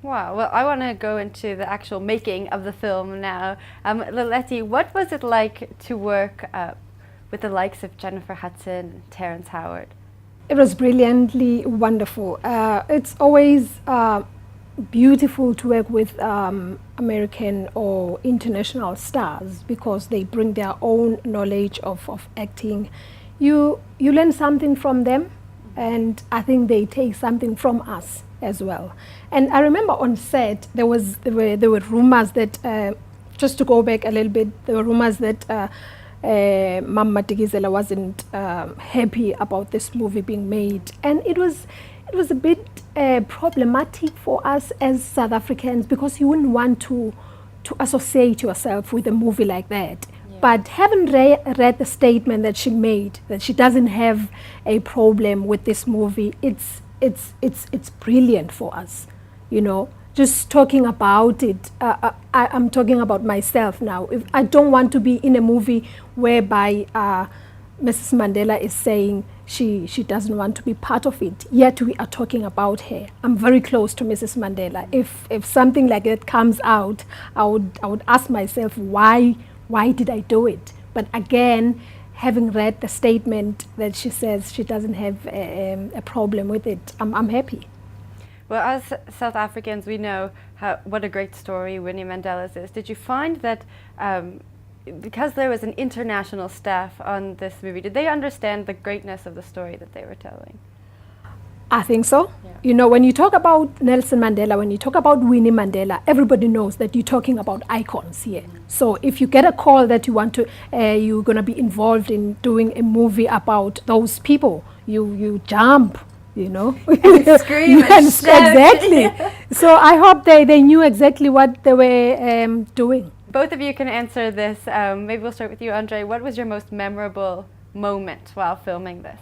Wow, well, I want to go into the actual making of the film now. Lileti, what was it like to work with the likes of Jennifer Hudson and Terrence Howard? It was brilliantly wonderful. It's always beautiful to work with American or international stars because they bring their own knowledge of acting. You learn something from them, and I think they take something from us as well. And I remember on set there were rumors that just to go back a little bit, there were rumors that Mama Tigizela wasn't happy about this movie being made, and it was a bit problematic for us as South Africans because you wouldn't want to associate yourself with a movie like that. But having read the statement that she made, that she doesn't have a problem with this movie, it's brilliant for us, you know. Just talking about it, I'm talking about myself now. If I don't want to be in a movie whereby Mrs. Mandela is saying she doesn't want to be part of it, yet we are talking about her. I'm very close to Mrs. Mandela. If something like that comes out, I would ask myself why did I do it? But again, having read the statement that she says she doesn't have a problem with it, I'm happy. Well, as South Africans, we know what a great story Winnie Mandela's is. Did you find that because there was an international staff on this movie, did they understand the greatness of the story that they were telling? I think so. Yeah. You know, when you talk about Nelson Mandela, when you talk about Winnie Mandela, everybody knows that you're talking about icons here. So if you get a call that you want to, you're going to be involved in doing a movie about those people, you jump, you know. And scream and shout. Exactly. So I hope they knew exactly what they were doing. Both of you can answer this. Maybe we'll start with you, Andre. What was your most memorable moment while filming this?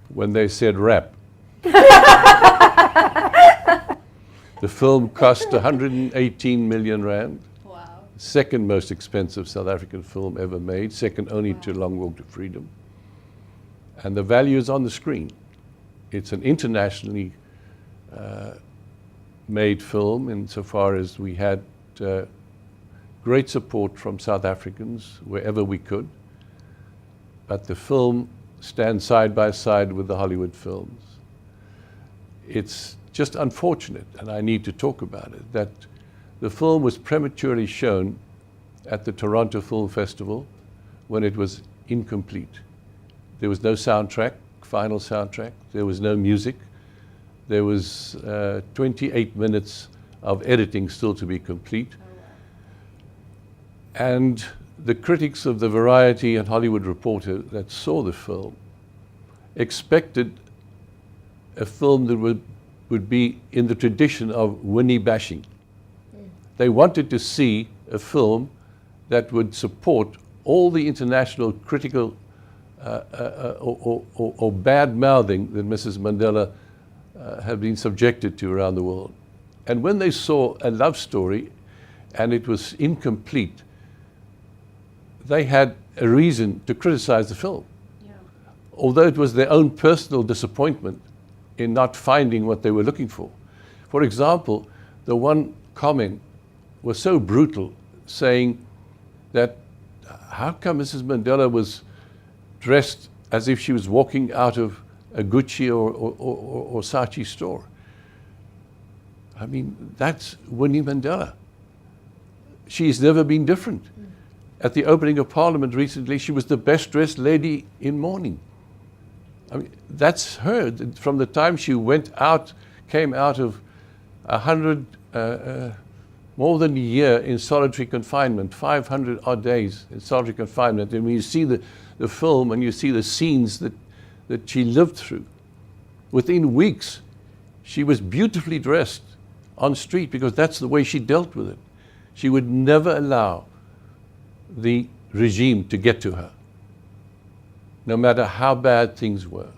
When they said rap. The film cost 118 million rand. Wow. Second most expensive South African film ever made, second only to Long Walk to Freedom. And the value is on the screen. It's an internationally made film insofar as we had great support from South Africans wherever we could. But the film stands side by side with the Hollywood films. It's just unfortunate, and I need to talk about it, that the film was prematurely shown at the Toronto Film Festival when it was incomplete. There was no soundtrack, final soundtrack. There was no music. There was 28 minutes of editing still to be complete. And the critics of the Variety and Hollywood Reporter that saw the film expected a film that would be in the tradition of Winnie bashing. They wanted to see a film that would support all the international critical or bad mouthing that Mrs. Mandela had been subjected to around the world. And when they saw a love story and it was incomplete, they had a reason to criticize the film. Yeah. Although it was their own personal disappointment in not finding what they were looking for. For example, the one comment was so brutal, saying that how come Mrs. Mandela was dressed as if she was walking out of a Gucci or Saatchi store? I mean, that's Winnie Mandela. She's never been different. At the opening of Parliament recently, she was the best dressed lady in mourning. I mean, that's her. From the time she came out of 100, more than a year in solitary confinement, 500 odd days in solitary confinement. And when you see the film and you see the scenes that she lived through, within weeks, she was beautifully dressed on street because that's the way she dealt with it. She would never allow the regime to get to her. No matter how bad things were,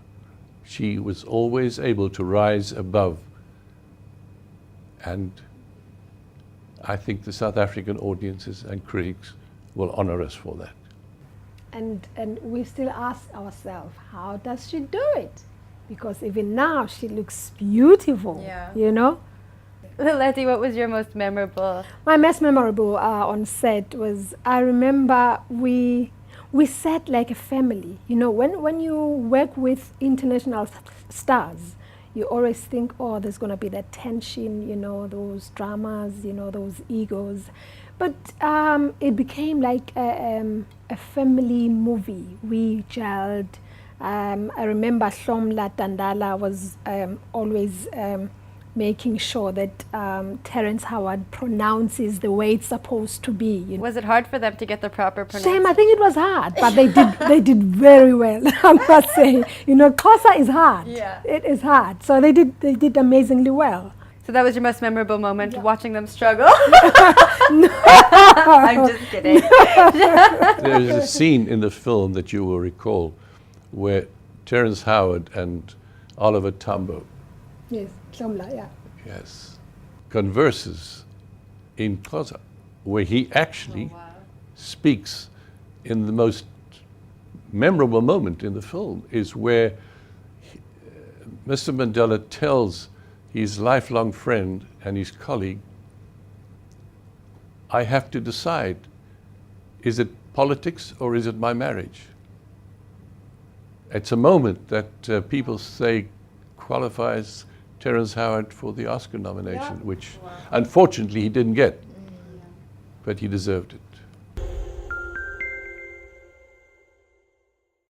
she was always able to rise above. And I think the South African audiences and critics will honor us for that. And we still ask ourselves, how does she do it? Because even now she looks beautiful, you know? Letty, what was your most memorable? My most memorable on set was, I remember we sat like a family. You know, when you work with international stars, you always think, oh, there's going to be that tension, you know, those dramas, you know, those egos. But it became like a family movie. We gelled. I remember Shomla Tandala was always making sure that Terence Howard pronounces the way it's supposed to be. You know. Was it hard for them to get the proper pronunciation? Shame, I think it was hard, but they did very well. I must say, you know, Xhosa is hard. Yeah. It is hard. So they did amazingly well. So that was your most memorable moment, Yeah. watching them struggle? I'm just kidding. There's a scene in the film that you will recall where Terence Howard and Oliver Tambo, Yes, Shomla, yeah. yes, converses in Xhosa, where he actually speaks in the most memorable moment in the film, is where Mr. Mandela tells his lifelong friend and his colleague, I have to decide, is it politics or is it my marriage? It's a moment that people say qualifies Terence Howard for the Oscar nomination, which unfortunately he didn't get, but he deserved it.